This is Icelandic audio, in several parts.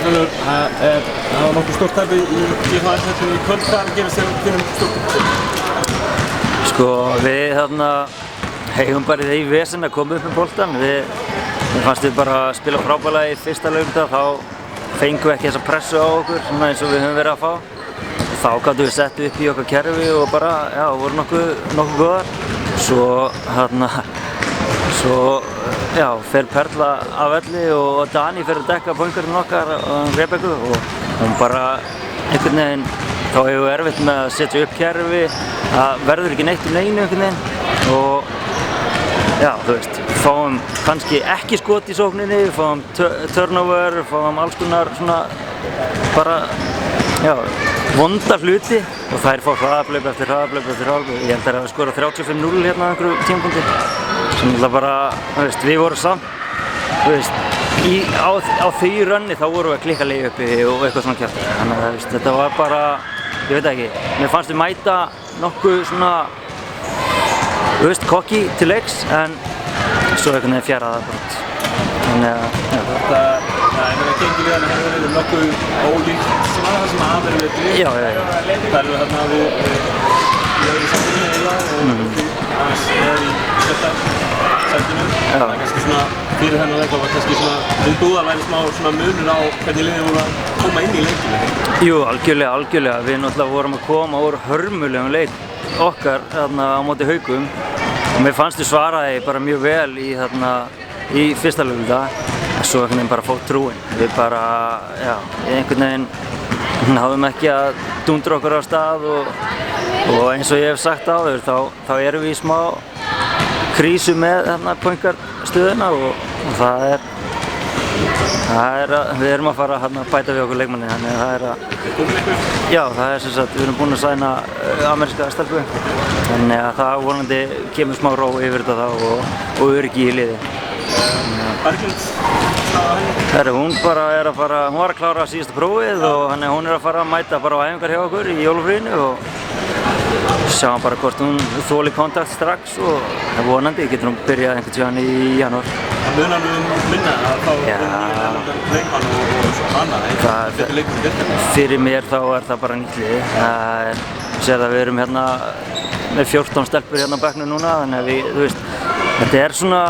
Gunnur, það var nokkuð stórt tæpi í GHS-hellinni í kvöld. Hvað gerist þegar þínum stórt? Sko, við eigum bara í því vesen að koma upp með boltan. Mér fannst við bara að spila frábærlega í fyrsta lögumdag, þá fengum við ekki þessa pressu á okkur, svona eins og við höfum verið að fá. Þá gátum við sett upp í okkar kerfi og bara, já, voru nokkuð góðar. Svo fer Perla af velli og Dani fer að dekka pointguardinn okkar, Rebekku, og hún bara einhvern veginn, þá hefur við erfitt með að setja upp kerfi, það verður ekki neitt neinu einhvern veginn og já, þú veist, fáum kannski ekki skot í sókninni, fáum turnover, fáum alls konar svona bara, já, vonda hluti og þær fá hraðahlaup eftir hraðahlaup eftir hraðahlaup. Ég held að það hafi skorað 35-0 hérna á einhverju tímapunkti. Sem alltaf bara, þú veist, við vorum samt, þú veist, á því rönni þá vorum við að klikka leið uppi og eitthvað svona kjafta. Þannig að þetta var bara, ég veit ekki, mér fannst við mæta nokkuð svona, þú veist, kokki til leiks, en svo einhvern veginn fjaraði það bara. Þannig að, já. Ég meina, gengið við hann hefur verið nokkuð ólíkt svona það sem að verið við. Já. Það eru þarna við öðru sætinu eiginlega og aðeins með í sjötta sætinu. Það er kannski svona, fyrir þennan leik var kannski svona, við búðar væri smá svona munur á hvernig liðið voru að koma inn í leikinu. Jú, algjörlega. Við náttúrulega vorum að koma úr hörmulegum leik okkar þarna á móti Haukum og mér fannst við svaraði bara mjög vel í fyrsta lögumdag. Svo einhvern veginn bara fótt trúin. Við bara, já, einhvern veginn náðum ekki að dúndra okkur á stað og eins og ég hef sagt áður, þá erum við í smá krísu með pointguard stöðuna og við erum að fara að bæta við okkur leikmanni, þannig að það er að, já, það er sem sagt, við erum búin að sæna ameríska stelpu, þannig að það vonandi kemur smá ró yfir þetta þá og öryggi í liði. Hún var að klára síðasta prófið og hún er að fara að mæta bara á æfingar hjá okkur í jólafríinu og sjáum bara hvort hún þolir kontakt strax og vonandi getur hún byrjað einhvern tíðan í janúar. Það munar minna að fá leikmann og annað, þetta leikur fyrir. Fyrir mér þá er það bara nýtt lið. Sér að við erum hérna með 14 stelpur hérna á bekknum núna, þannig að við, þú veist, þetta er svona,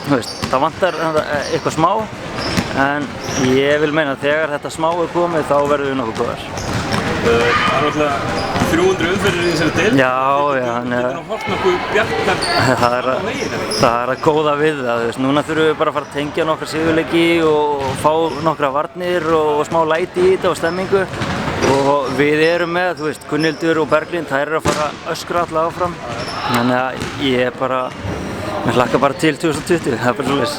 þú veist, það vantar eitthvað smá, en ég vil meina að þegar þetta smá er komið þá verðum við nokkuð góðar. Það er náttúrulega 300 umferðir í þessari deild. Já. Getur nú hórt nokkuð bjartar á veginn? Það er að góða við það, þú veist, núna þurfum við bara að fara að tengja nokkra sigurleiki og fá nokkra varnir og smá læti í þetta og stemmingu. Og við erum með, þú veist, Gunnhildur og Berglind, þær eru að fara að öskra alla áfram. Þannig að ég hlakka bara til 2020, það er bara svoleiðis.